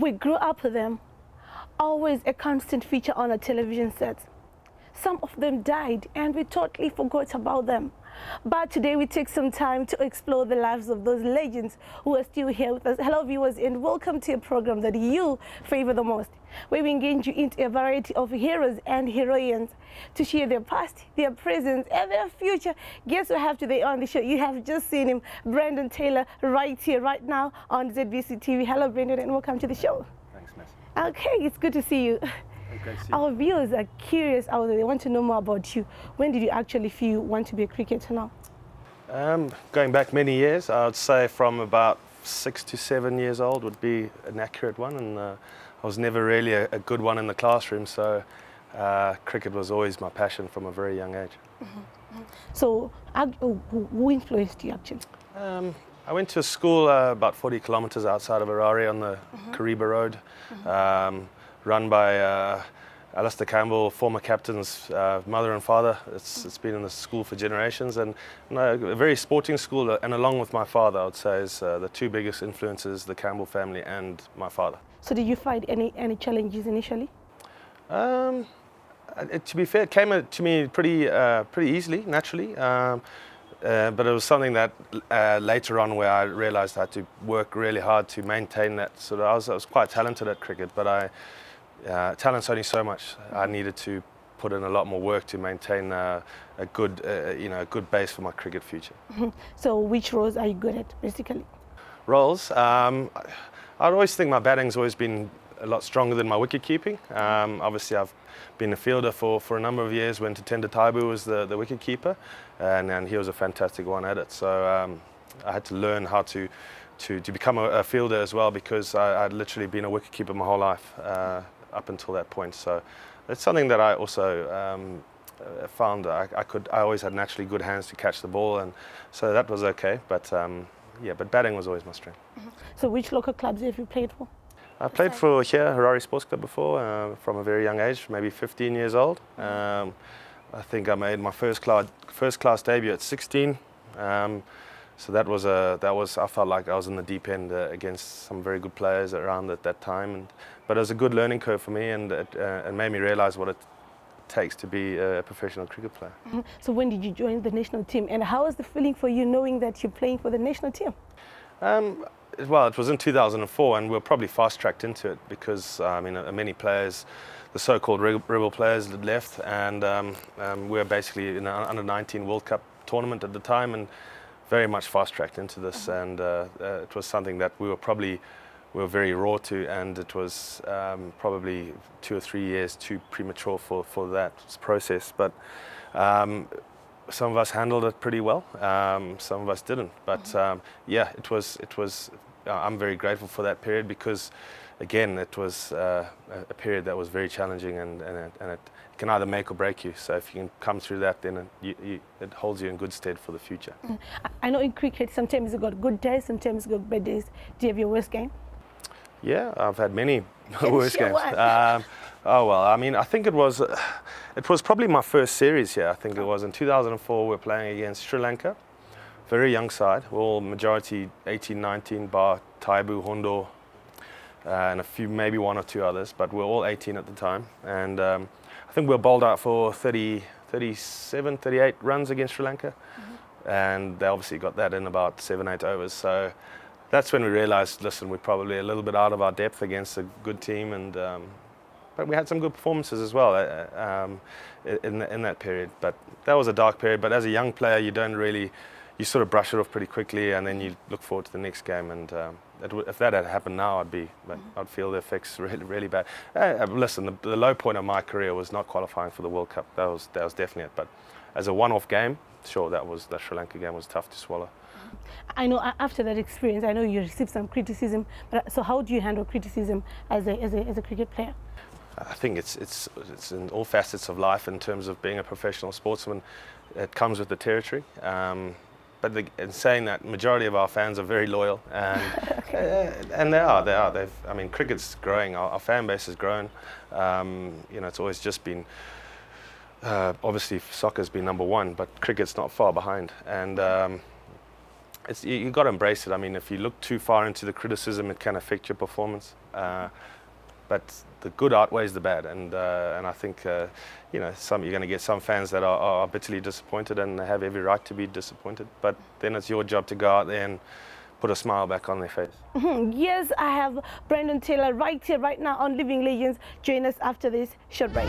We grew up with them, always a constant feature on our television sets. Some of them died and we totally forgot about them. But today we take some time to explore the lives of those legends who are still here with us. Hello viewers, and welcome to a program that you favor the most, where we engage you into a variety of heroes and heroines to share their past, their present, and their future. Guess what we have today on the show? You have just seen him, Brendon Taylor, right here, right now on ZBC TV. Hello Brendon, and welcome to the show. Thanks, Miss. Okay, it's good to see you. Our viewers are curious out there. They want to know more about you. When did you actually feel you want to be a cricketer now? Going back many years, I would say from about 6 to 7 years old would be an accurate one. And I was never really a good one in the classroom, so cricket was always my passion from a very young age. So who influenced you actually? I went to a school about 40 kilometers outside of Harare on the Kariba Road, run by Alistair Campbell, former captain's mother and father. It's been in the school for generations, and a very sporting school, and along with my father, I would say, is the two biggest influences, the Campbell family and my father. So did you find any challenges initially? To be fair, it came to me pretty easily, naturally. But it was something that later on where I realised I had to work really hard to maintain that. So I was quite talented at cricket, but talent's only so much. I needed to put in a lot more work to maintain a good base for my cricket future. So which roles are you good at, basically? Roles? I always think my batting's always been a lot stronger than my wicket keeping. Obviously, I've been a fielder for a number of years when Tatenda Taibu was the wicket keeper, and he was a fantastic one at it. So I had to learn how to become a fielder as well, because I'd literally been a wicket keeper my whole life up until that point. So it's something that I also found I always had naturally good hands to catch the ball, and so that was okay. But yeah, but batting was always my strength. So which local clubs have you played for? I played for here, Harare Sports Club before, from a very young age, maybe 15 years old. I think I made my first class debut at 16. So that was I felt like I was in the deep end against some very good players around at that time. But it was a good learning curve for me, and it made me realise what it takes to be a professional cricket player. So when did you join the national team, and how was the feeling for you knowing that you're playing for the national team? Well, it was in 2004, and we were probably fast-tracked into it because many players, the so-called rebel players, had left, and we were basically in an under-19 World Cup tournament at the time, and very much fast-tracked into this. And it was something that we were very raw to, and it was probably 2 or 3 years too premature for that process. But some of us handled it pretty well, some of us didn't. But yeah, it was. I'm very grateful for that period, because, again, it was a period that was very challenging, and it can either make or break you. So if you can come through that, then it holds you in good stead for the future. I know in cricket sometimes you got good days, sometimes you got bad days. Do you have your worst game? Yeah, I've had many worst games. Oh well, I mean, I think it was probably my first series here. I think it was in 2004. We were playing against Sri Lanka, very young side. We're all majority 18, 19, bar Taibu, Hondo, and a few, maybe 1 or 2 others, but we're all 18 at the time. And I think we were bowled out for 37, 38 runs against Sri Lanka, and they obviously got that in about 7, 8 overs. So that's when we realised, listen, we're probably a little bit out of our depth against a good team, and but we had some good performances as well in that period. But that was a dark period. But as a young player, you sort of brush it off pretty quickly, and then you look forward to the next game. And if that had happened now, I'd feel the effects really bad. Listen, the low point of my career was not qualifying for the World Cup. That was definitely it. But as a one-off game, sure, that Sri Lanka game was tough to swallow. I know after that experience, I know you received some criticism. But so how do you handle criticism as a cricket player? I think it's in all facets of life. In terms of being a professional sportsman, it comes with the territory. But in saying that, majority of our fans are very loyal, and and they are. I mean, cricket's growing. Our fan base has grown. It's always just been. Obviously, soccer's been #1, but cricket's not far behind. And you got to embrace it. I mean, if you look too far into the criticism, it can affect your performance. But the good outweighs the bad, and I think you know, you're going to get some fans that are bitterly disappointed, and they have every right to be disappointed. But then it's your job to go out there and put a smile back on their face. Yes, I have Brendon Taylor right here, right now on Living Legends. Join us after this short break.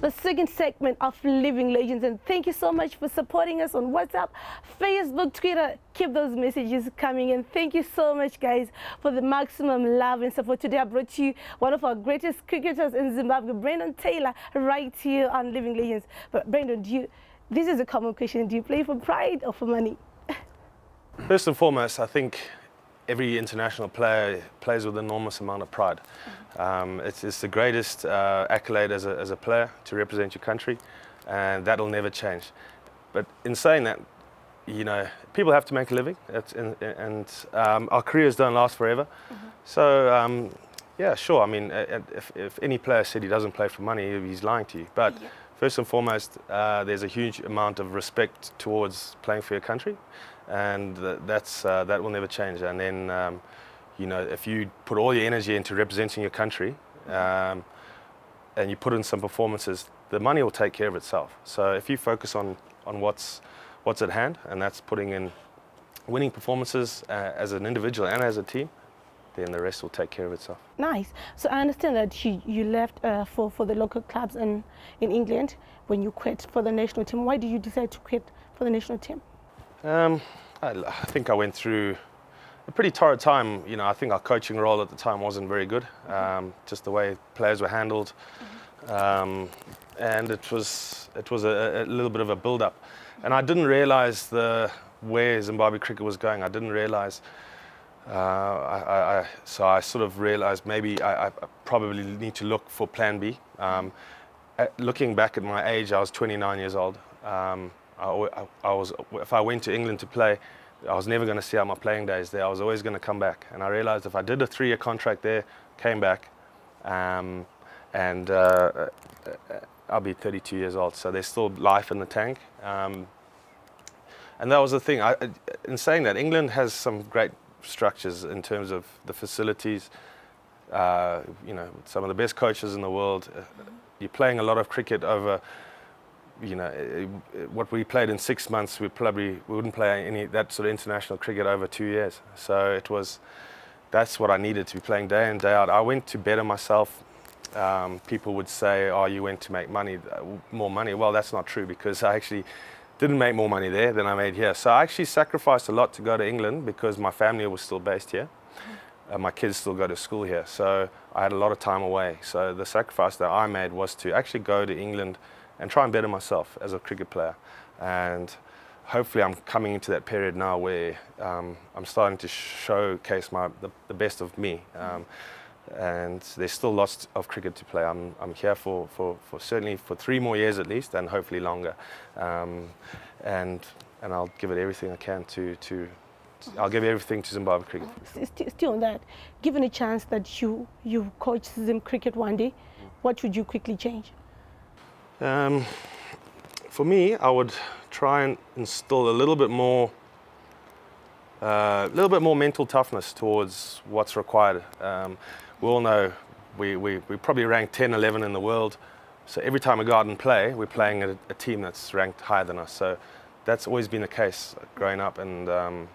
The second segment of Living Legends, and thank you so much for supporting us on WhatsApp, Facebook, Twitter. Keep those messages coming in. Thank you so much, guys, for the maximum love and support. Today I brought you one of our greatest cricketers in Zimbabwe, Brendon Taylor, right here on Living Legends. But Brendon, this is a common question, do you play for pride or for money? First and foremost, I think every international player plays with an enormous amount of pride. It's the greatest accolade as a player to represent your country, and that'll never change. But in saying that, you know, people have to make a living, and our careers don't last forever. So yeah, sure. I mean, if any player said he doesn't play for money, he's lying to you. But first and foremost, there's a huge amount of respect towards playing for your country, and that will never change. And then you know, if you put all your energy into representing your country, and you put in some performances, the money will take care of itself. So if you focus on what's at hand, and that's putting in winning performances as an individual and as a team, then the rest will take care of itself. Nice. So I understand that you left for the local clubs in England when you quit for the national team. Why did you decide to quit for the national team? I think I went through a pretty torrid time. You know, I think our coaching role at the time wasn't very good. Just the way players were handled, and it was a little bit of a build-up. And I didn't realise where Zimbabwe cricket was going. I didn't realise. So I sort of realised maybe I probably need to look for Plan B. Looking back at my age, I was 29 years old. If I went to England to play, I was never going to see out my playing days there. I was always going to come back. And I realised if I did a 3-year contract there, came back, and I'll be 32 years old. So there's still life in the tank. And that was the thing. In saying that, England has some great structures in terms of the facilities. You know, some of the best coaches in the world. You're playing a lot of cricket over. You know, what we played in 6 months, we wouldn't play any that sort of international cricket over 2 years. So that's what I needed to be playing day in, day out. I went to better myself. People would say, "Oh, you went to make money, more money." Well, that's not true, because I actually didn't make more money there than I made here. So I actually sacrificed a lot to go to England because my family was still based here. My kids still go to school here, so I had a lot of time away. So the sacrifice that I made was to actually go to England and try and better myself as a cricket player. And hopefully I'm coming into that period now where I'm starting to showcase the best of me. And there's still lots of cricket to play. I'm here for certainly for 3 more years at least, and hopefully longer. And I'll give it everything I can I'll give everything to Zimbabwe cricket. Still on that, given a chance that you coach Zim cricket one day, what would you quickly change? For me, I would try and instill a little bit more mental toughness towards what's required. We all know we probably rank 10, 11 in the world. So every time we go out and play, we're playing a team that's ranked higher than us. So that's always been the case growing up, and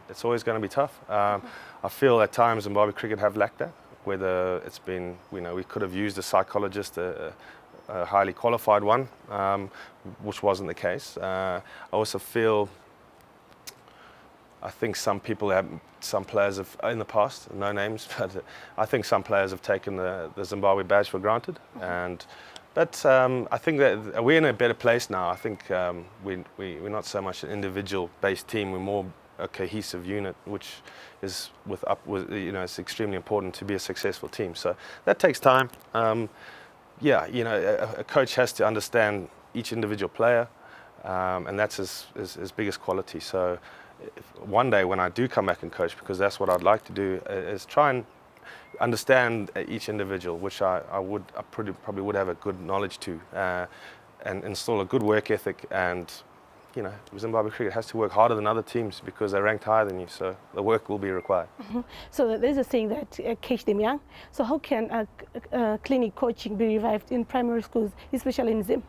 it's always going to be tough. I feel at times Zimbabwe cricket have lacked that, whether it's been, you know, we could have used a psychologist, a highly qualified one, which wasn't the case. I also feel, I think some players have, in the past, no names, but I think some players have taken the Zimbabwe badge for granted. But I think that we're in a better place now. I think we're not so much an individual-based team. We're more a cohesive unit, which is you know, it's extremely important to be a successful team. So that takes time. Yeah, you know, a coach has to understand each individual player, and that's his biggest quality. So one day when I do come back and coach, because that's what I'd like to do, is try and understand each individual, which I probably would have a good knowledge to, and install a good work ethic. And you know, Zimbabwe cricket has to work harder than other teams because they're ranked higher than you, so the work will be required. So there's a saying that catch them young. So how can clinic coaching be revived in primary schools, especially in Zim?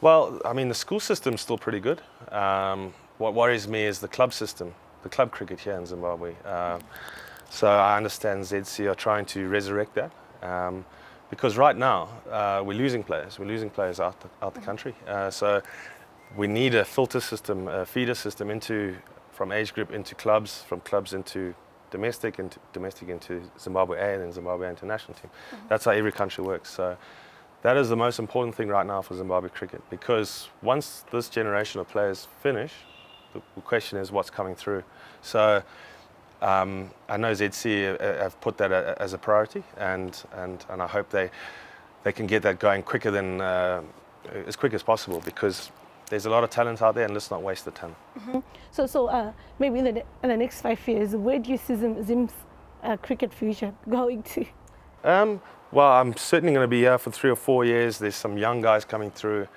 Well, I mean, the school system's still pretty good. What worries me is the club system, the club cricket here in Zimbabwe. So I understand ZC are trying to resurrect that. Because right now, we're losing players. We're losing players out the country. So we need a filter system, a feeder system from age group into clubs, from clubs into domestic into Zimbabwe A and then Zimbabwe international team. That's how every country works. So that is the most important thing right now for Zimbabwe cricket, because once this generation of players finish, the question is what's coming through. So I know ZC have put that as a priority, and I hope they can get that going quicker than as quick as possible, because there's a lot of talent out there, and let's not waste the talent. So maybe in the next 5 years, where do you see Zim's cricket future going to? Well, I'm certainly going to be here for 3 or 4 years. There's some young guys coming through.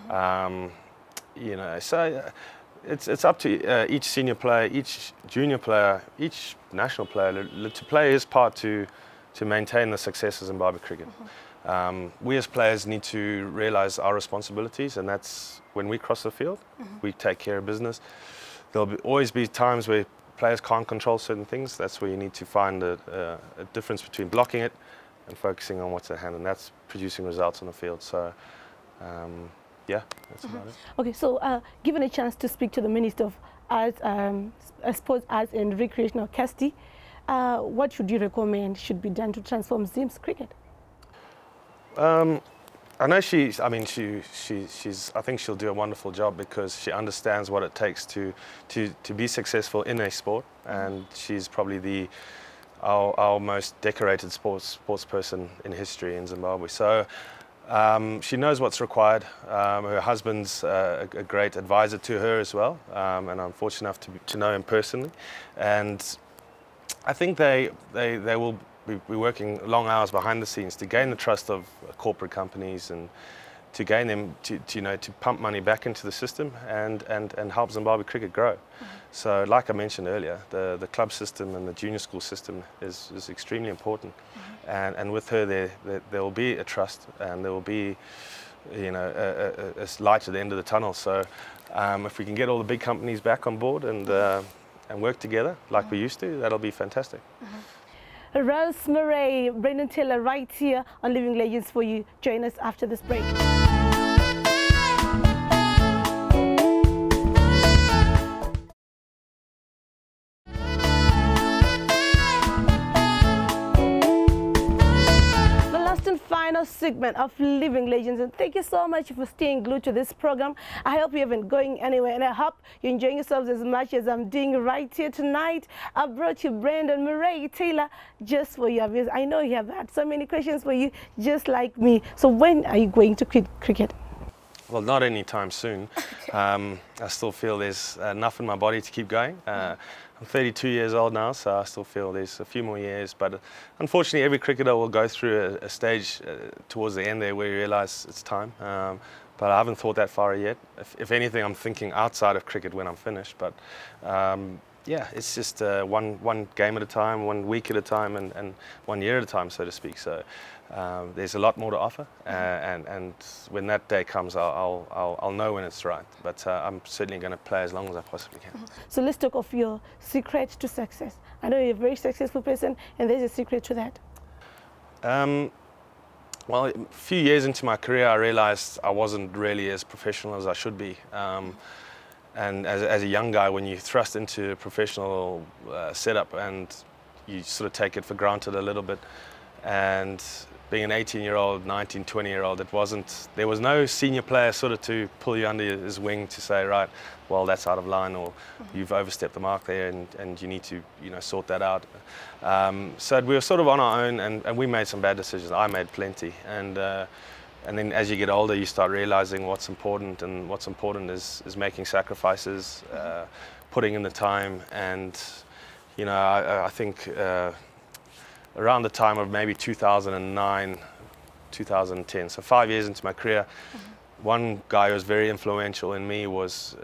You know, so it's up to each senior player, each junior player, each national player to play his part to maintain the success of Zimbabwe cricket. We as players need to realise our responsibilities, and that's when we cross the field, we take care of business. There'll always be times where players can't control certain things. That's where you need to find a difference between blocking it and focusing on what's at hand, and that's producing results on the field. So, yeah, that's about it. Okay, so given a chance to speak to the Minister of Arts, Sports, Arts and Recreational Casti, what should you recommend should be done to transform Zim's cricket? I know I think she'll do a wonderful job, because she understands what it takes to be successful in a sport, and she's probably our most decorated sports person in history in Zimbabwe. So she knows what's required. Her husband's a great advisor to her as well, and I'm fortunate enough to know him personally. And I think they will be working long hours behind the scenes to gain the trust of corporate companies, and to gain them to pump money back into the system and help Zimbabwe cricket grow. So like I mentioned earlier, the club system and the junior school system is extremely important. And with her there will be a trust, and there will be a light at the end of the tunnel. So if we can get all the big companies back on board and work together like we used to, that'll be fantastic. Rose Murray, Brendon Taylor right here on Living Legends for you. Join us after this break. Final segment of Living Legends, and thank you so much for staying glued to this program. I hope you haven't going anywhere, and I hope you're enjoying yourselves as much as I'm doing right here tonight. I brought you Brendon Murray Taylor just for you. I know you have had so many questions for you, just like me. So when are you going to quit cricket? Well, not anytime soon. I still feel there's enough in my body to keep going. I'm 32 years old now, so I still feel there's a few more years. But unfortunately, every cricketer will go through a stage towards the end there where you realise it's time. But I haven't thought that far yet. If anything, I'm thinking outside of cricket when I'm finished. But yeah, it's just one game at a time, 1 week at a time, and 1 year at a time, so to speak. So there's a lot more to offer, and when that day comes, I'll know when it's right. But I'm certainly going to play as long as I possibly can. So let's talk of your secret to success. I know you're a very successful person, and there's a secret to that. Well, a few years into my career, I realized I wasn't really as professional as I should be. And as a young guy, when you thrust into a professional setup, and you sort of take it for granted a little bit, and being an 18-year-old, 19, 20-year-old, there was no senior player sort of to pull you under his wing to say, right, well, that's out of line, or you've overstepped the mark there, and you need to, sort that out. So we were sort of on our own, and we made some bad decisions. I made plenty, and then as you get older, you start realizing what's important, and what's important is making sacrifices, putting in the time, and I think around the time of maybe 2009, 2010. So 5 years into my career, one guy who was very influential in me was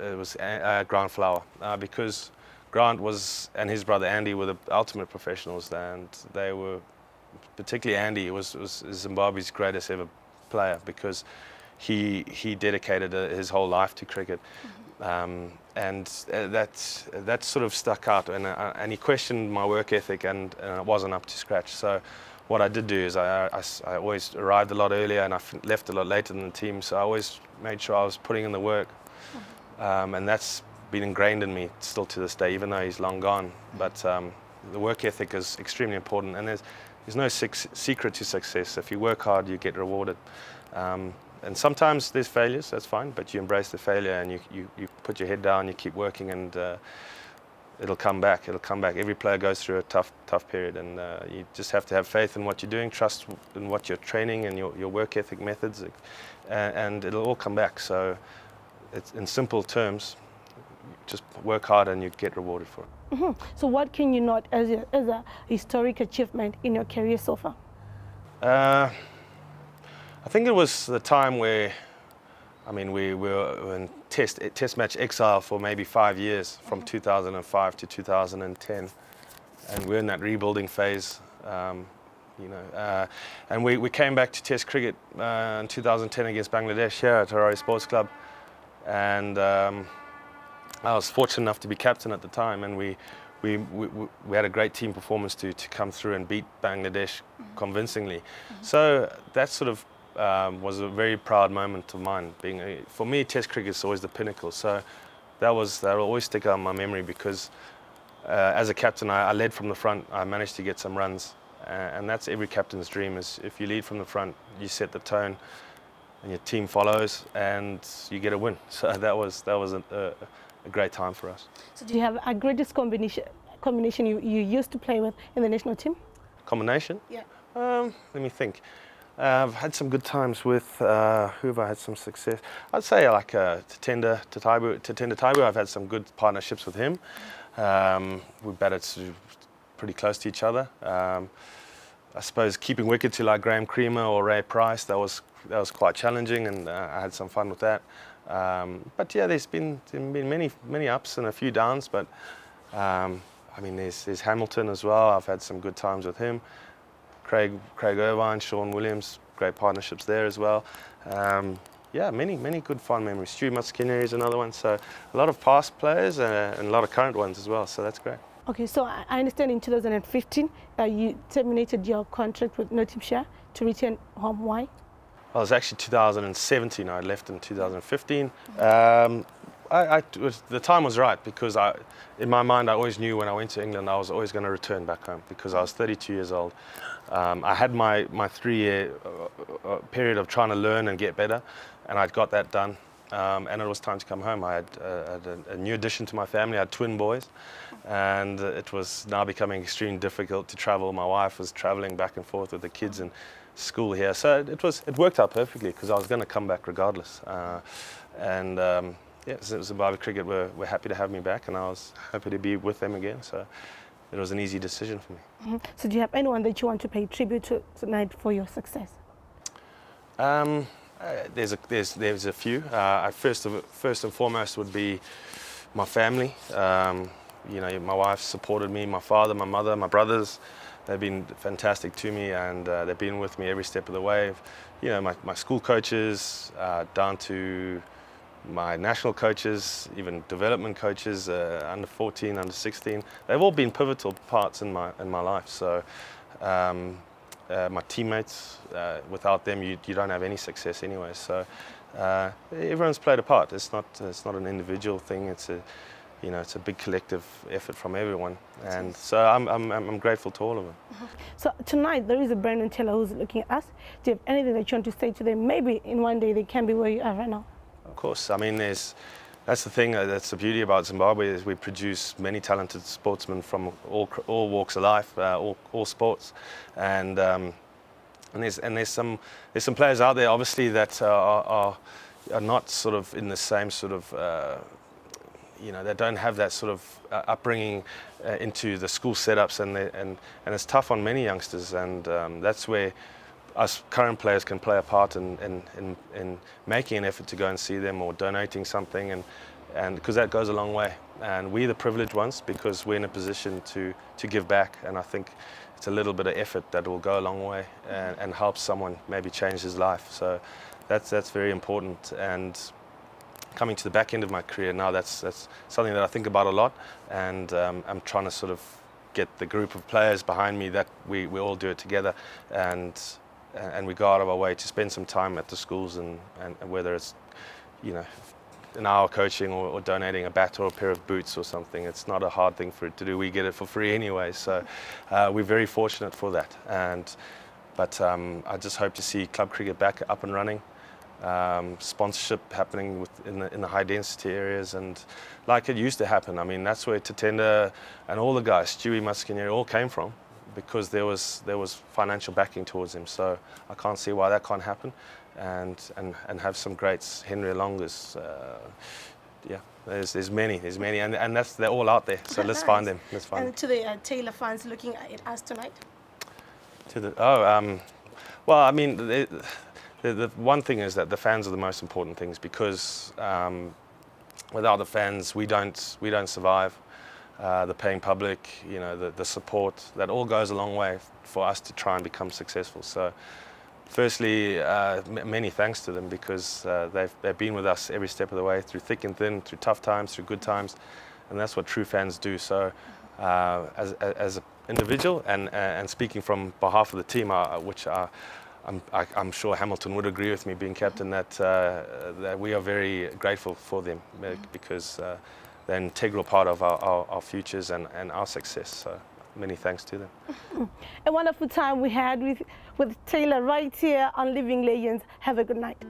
Grant Flower, because Grant and his brother Andy were the ultimate professionals, and they were, particularly Andy, was Zimbabwe's greatest ever player, because he dedicated his whole life to cricket. And that sort of stuck out, and he questioned my work ethic, and it wasn't up to scratch. So what I did do is I always arrived a lot earlier, and I left a lot later than the team, so I always made sure I was putting in the work. And that's been ingrained in me still to this day, even though he's long gone. But the work ethic is extremely important, and there's no secret to success. If you work hard, you get rewarded. And sometimes there's failures, that's fine, but you embrace the failure, and you put your head down, you keep working, and it'll come back. It'll come back. Every player goes through a tough period, and you just have to have faith in what you're doing, trust in what you're training and your work ethic methods, and it'll all come back. So it's, in simple terms, just work hard and you get rewarded for it. So what can you note as a historic achievement in your career so far? I think it was the time where, I mean, we were in test match exile for maybe 5 years, from 2005 to 2010, and we're in that rebuilding phase, you know. And we came back to Test cricket in 2010 against Bangladesh here at Harare Sports Club, and I was fortunate enough to be captain at the time, and we had a great team performance to come through and beat Bangladesh convincingly. So that sort of was a very proud moment of mine. For me, Test cricket is always the pinnacle. So that'll always stick out in my memory, because as a captain, I led from the front. I managed to get some runs, and that's every captain's dream. Is if you lead from the front, you set the tone, and your team follows, and you get a win. So that was a great time for us. So do you have a greatest combination you used to play with in the national team? Combination? Yeah. Let me think. I've had some good times with, who have I had some success? I'd say like Tatenda Taibu. I've had some good partnerships with him. We batted pretty close to each other. I suppose keeping wicket to like Graham Creamer or Ray Price, that was quite challenging, and I had some fun with that. But yeah, there's been many ups and a few downs, but I mean, there's Hamilton as well. I've had some good times with him. Craig Irvine, Sean Williams, great partnerships there as well. Yeah, many good fun memories. Stu Mutskinner is another one. So a lot of past players and a lot of current ones as well. So that's great. Okay, so I understand in 2015 you terminated your contract with Nottinghamshire to return home. Why? Well, it was actually 2017. I left in 2015. The time was right, because in my mind, I always knew when I went to England, I was always going to return back home, because I was 32 years old. I had my 3-year period of trying to learn and get better, and I'd got that done. And it was time to come home. I had a new addition to my family. I had twin boys, and it was now becoming extremely difficult to travel. My wife was traveling back and forth with the kids in school here, so it worked out perfectly, because I was going to come back regardless. Yeah, Zimbabwe Cricket were happy to have me back, and I was happy to be with them again. So it was an easy decision for me. So do you have anyone that you want to pay tribute to tonight for your success? There's a few. First and foremost would be my family. You know, my wife supported me, my father, my mother, my brothers. They've been fantastic to me, and they've been with me every step of the way. You know, my school coaches, down to my national coaches, even development coaches, under 14, under 16. They've all been pivotal parts in my life. So my teammates, without them, you don't have any success anyway. So everyone's played a part. It's not an individual thing. It's a big collective effort from everyone, and so I'm grateful to all of them. So tonight there is a Brendon Taylor who's looking at us. Do you have anything that you want to say to them? Maybe in one day they can be where you are right now. Of course. I mean, that's the thing. That's the beauty about Zimbabwe, is we produce many talented sportsmen from all walks of life, all sports, and there's some players out there, obviously, that are not sort of in the same sort of you know, they don't have that sort of upbringing into the school setups, and it's tough on many youngsters, and that's where us current players can play a part in making an effort to go and see them or donating something, and because that goes a long way. And we're the privileged ones because we're in a position to give back, and I think it's a little bit of effort that will go a long way and help someone maybe change his life. So that's very important. And coming to the back end of my career now, that's something that I think about a lot, and I'm trying to sort of get the group of players behind me that we all do it together, and we go out of our way to spend some time at the schools, and whether it's, you know, an hour coaching or donating a bat or a pair of boots or something. It's not a hard thing for it to do. We get it for free anyway, so we're very fortunate for that. But I just hope to see club cricket back up and running, sponsorship happening in the high density areas, and like it used to happen. I mean, that's where Tatenda and all the guys, Stewie Muscanieri, all came from, because there was financial backing towards him. So I can't see why that can't happen, and have some greats. Henry Longas, yeah, there's many, and they're all out there. So let's find them. Let's find them. And to the Taylor fans looking at us tonight. To the well, I mean, the one thing is that the fans are the most important things, because without the fans, we don't survive. The paying public, you know, the support, that all goes a long way for us to try and become successful. So firstly, many thanks to them, because they've been with us every step of the way, through thick and thin, through tough times, through good times, and that's what true fans do. So as an individual, and speaking from behalf of the team, I'm sure Hamilton would agree with me, being captain, that we are very grateful for them, because they're an integral part of our futures and our success. So many thanks to them. A wonderful time we had with Taylor right here on Living Legends. Have a good night.